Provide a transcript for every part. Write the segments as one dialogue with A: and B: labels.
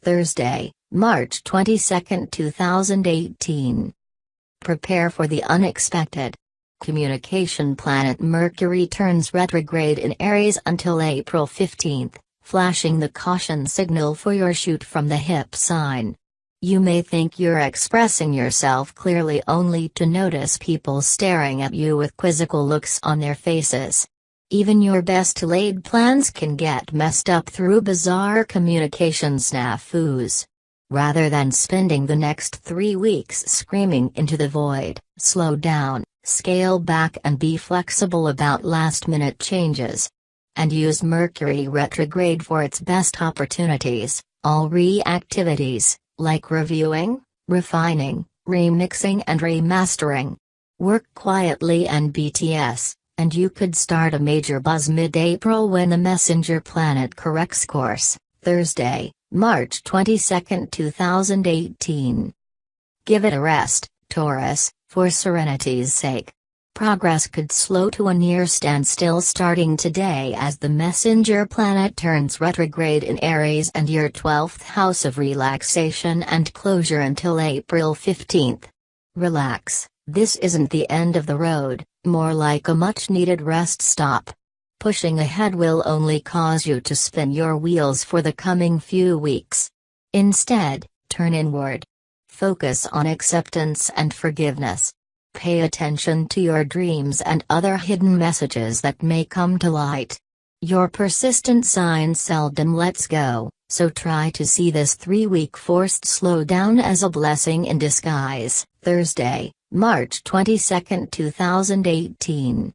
A: Thursday, March 22, 2018. Prepare for the unexpected. Communication planet Mercury turns retrograde in Aries until April 15, flashing the caution signal for your shoot from the hip sign. You may think you're expressing yourself clearly only to notice people staring at you with quizzical looks on their faces. Even your best laid plans can get messed up through bizarre communication snafus. Rather than spending the next 3 weeks screaming into the void, slow down, scale back and be flexible about last-minute changes. And use Mercury retrograde for its best opportunities, all reactivities, like reviewing, refining, remixing and remastering. Work quietly and BTS, and you could start a major buzz mid-April when the messenger planet corrects course. Thursday, March 22, 2018. Give it a rest, Taurus, for serenity's sake. Progress could slow to a near standstill starting today as the messenger planet turns retrograde in Aries and your 12th house of relaxation and closure until April 15. Relax, this isn't the end of the road, more like a much-needed rest stop. Pushing ahead will only cause you to spin your wheels for the coming few weeks. Instead, turn inward. Focus on acceptance and forgiveness. Pay attention to your dreams and other hidden messages that may come to light. Your persistent sign seldom lets go, so try to see this 3-week forced slowdown as a blessing in disguise. Thursday, March 22, 2018.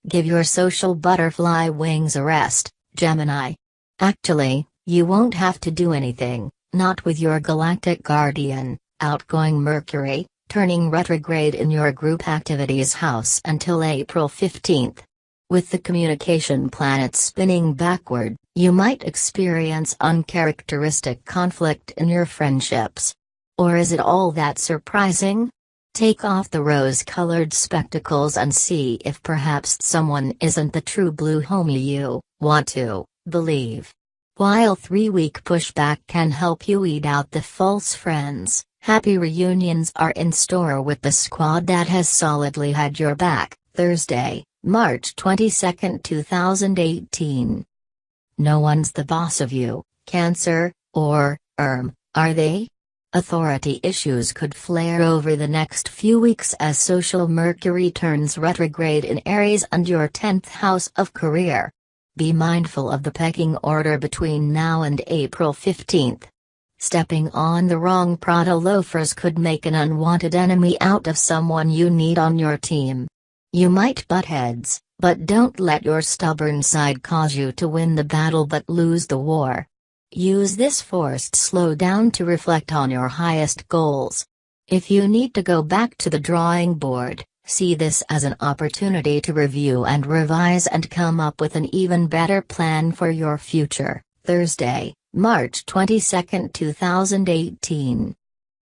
A: Give your social butterfly wings a rest, Gemini. Actually, you won't have to do anything, not with your galactic guardian, outgoing Mercury, turning retrograde in your group activities house until April 15. With the communication planet spinning backward, you might experience uncharacteristic conflict in your friendships. Or is it all that surprising? Take off the rose-colored spectacles and see if perhaps someone isn't the true blue homie you want to believe. While 3-week pushback can help you weed out the false friends, happy reunions are in store with the squad that has solidly had your back. Thursday, March 22, 2018. No one's the boss of you, Cancer, or, are they? Authority issues could flare over the next few weeks as social Mercury turns retrograde in Aries and your 10th house of career. Be mindful of the pecking order between now and April 15. Stepping on the wrong Prada loafers could make an unwanted enemy out of someone you need on your team. You might butt heads, but don't let your stubborn side cause you to win the battle but lose the war. Use this forced slowdown to reflect on your highest goals. If you need to go back to the drawing board, see this as an opportunity to review and revise and come up with an even better plan for your future. Thursday, March 22, 2018.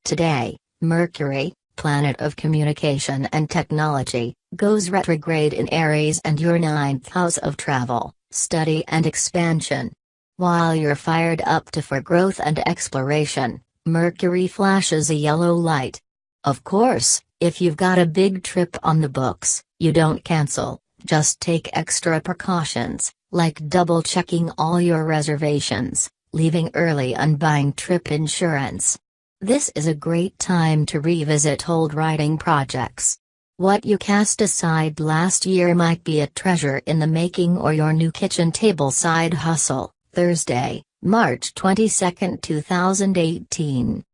A: Today, Mercury, planet of communication and technology, goes retrograde in Aries and your 9th house of travel, study and expansion. While you're fired up for growth and exploration, Mercury flashes a yellow light. Of course, if you've got a big trip on the books, you don't cancel, just take extra precautions, like double-checking all your reservations, leaving early and buying trip insurance. This is a great time to revisit old writing projects. What you cast aside last year might be a treasure in the making or your new kitchen table side hustle. Thursday, March 22, 2018.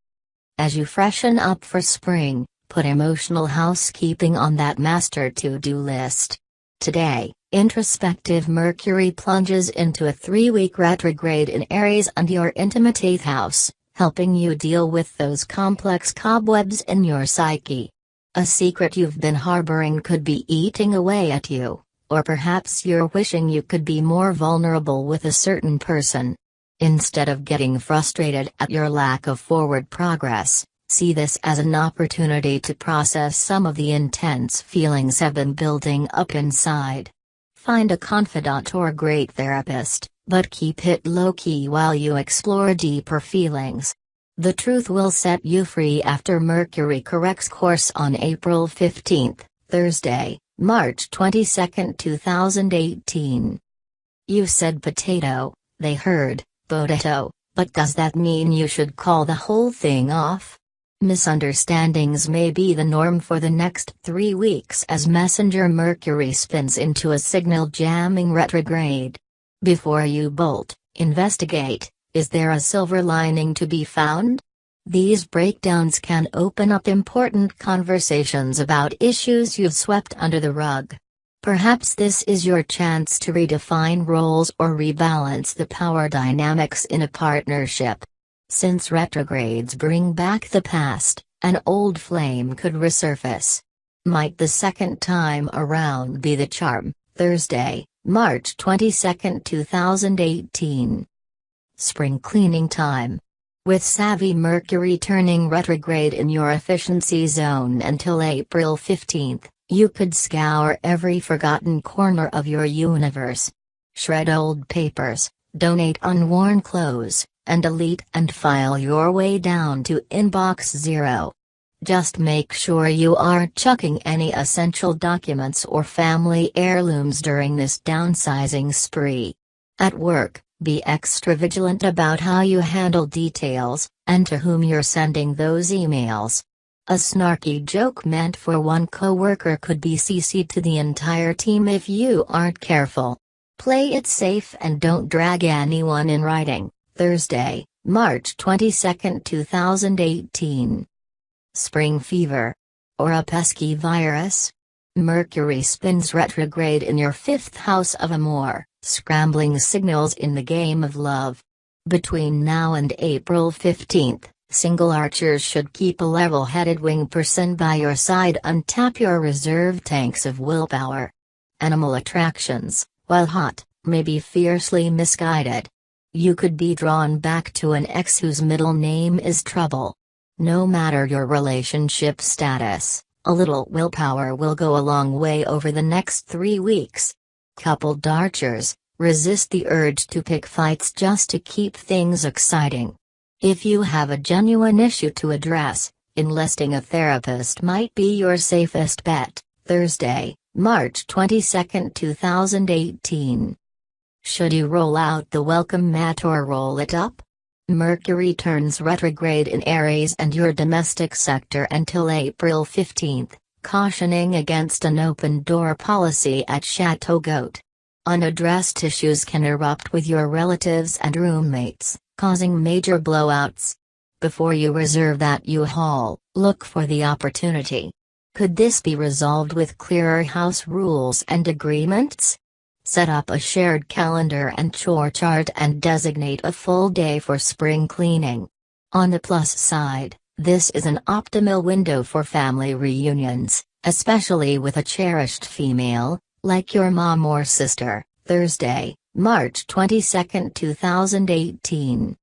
A: As you freshen up for spring, put emotional housekeeping on that master to-do list. Today, introspective Mercury plunges into a 3-week retrograde in Aries and your intimate 8th house, helping you deal with those complex cobwebs in your psyche. A secret you've been harboring could be eating away at you. Or perhaps you're wishing you could be more vulnerable with a certain person. Instead of getting frustrated at your lack of forward progress, see this as an opportunity to process some of the intense feelings have been building up inside. Find a confidant or great therapist, but keep it low-key while you explore deeper feelings. The truth will set you free after Mercury corrects course on April 15, Thursday, March 22, 2018. You said potato, they heard potato, but does that mean you should call the whole thing off? Misunderstandings may be the norm for the next 3 weeks as Messenger Mercury spins into a signal-jamming retrograde. Before you bolt, investigate, is there a silver lining to be found? These breakdowns can open up important conversations about issues you've swept under the rug. Perhaps this is your chance to redefine roles or rebalance the power dynamics in a partnership. Since retrogrades bring back the past, an old flame could resurface. Might the second time around be the charm? Thursday, March 22, 2018. Spring cleaning time. With savvy Mercury turning retrograde in your efficiency zone until April 15, you could scour every forgotten corner of your universe. Shred old papers, donate unworn clothes, and delete and file your way down to inbox 0. Just make sure you aren't chucking any essential documents or family heirlooms during this downsizing spree. At work, be extra vigilant about how you handle details, and to whom you're sending those emails. A snarky joke meant for one coworker could be CC'd to the entire team if you aren't careful. Play it safe and don't drag anyone in writing. Thursday, March 22, 2018. Spring fever. Or a pesky virus? Mercury spins retrograde in your 5th house of Amour, scrambling signals in the game of love. Between now and April 15, single archers should keep a level-headed wing person by your side. Untap your reserve tanks of willpower. Animal attractions, while hot, may be fiercely misguided. You could be drawn back to an ex whose middle name is Trouble. No matter your relationship status, a little willpower will go a long way over the next 3 weeks. Coupled archers, resist the urge to pick fights just to keep things exciting. If you have a genuine issue to address, enlisting a therapist might be your safest bet. Thursday, March 22, 2018. Should you roll out the welcome mat or roll it up? Mercury turns retrograde in Aries and your domestic sector until April 15, cautioning against an open-door policy at Chateau Goat. Unaddressed issues can erupt with your relatives and roommates, causing major blowouts. Before you reserve that U-Haul, look for the opportunity. Could this be resolved with clearer house rules and agreements? Set up a shared calendar and chore chart and designate a full day for spring cleaning. On the plus side, this is an optimal window for family reunions, especially with a cherished female, like your mom or sister. Thursday, March 22, 2018.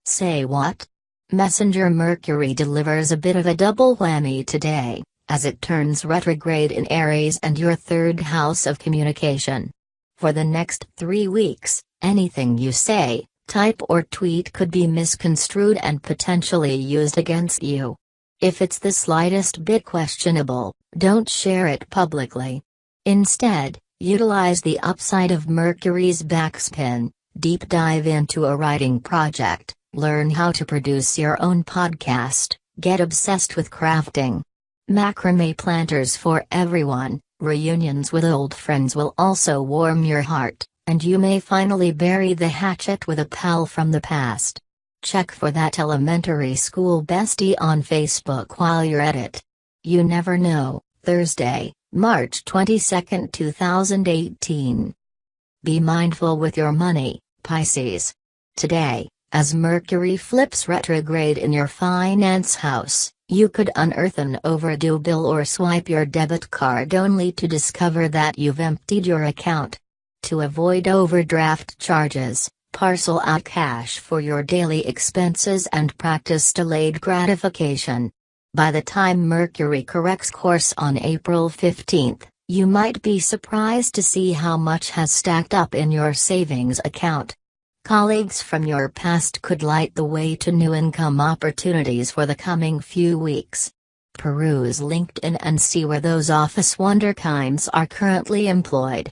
A: Say what? Messenger Mercury delivers a bit of a double whammy today, as it turns retrograde in Aries and your 3rd house of communication. For the next 3 weeks, anything you say, type or tweet could be misconstrued and potentially used against you. If it's the slightest bit questionable, don't share it publicly. Instead, utilize the upside of Mercury's backspin, deep dive into a writing project, learn how to produce your own podcast, get obsessed with crafting. Macrame planters for everyone. Reunions with old friends will also warm your heart, and you may finally bury the hatchet with a pal from the past. Check for that elementary school bestie on Facebook while you're at it. You never know. Thursday, March 22, 2018. Be mindful with your money, Pisces. Today, as Mercury flips retrograde in your finance house, you could unearth an overdue bill or swipe your debit card only to discover that you've emptied your account. To avoid overdraft charges, parcel out cash for your daily expenses and practice delayed gratification. By the time Mercury corrects course on April 15, you might be surprised to see how much has stacked up in your savings account. Colleagues from your past could light the way to new income opportunities for the coming few weeks. Peruse LinkedIn and see where those office wunderkinds are currently employed.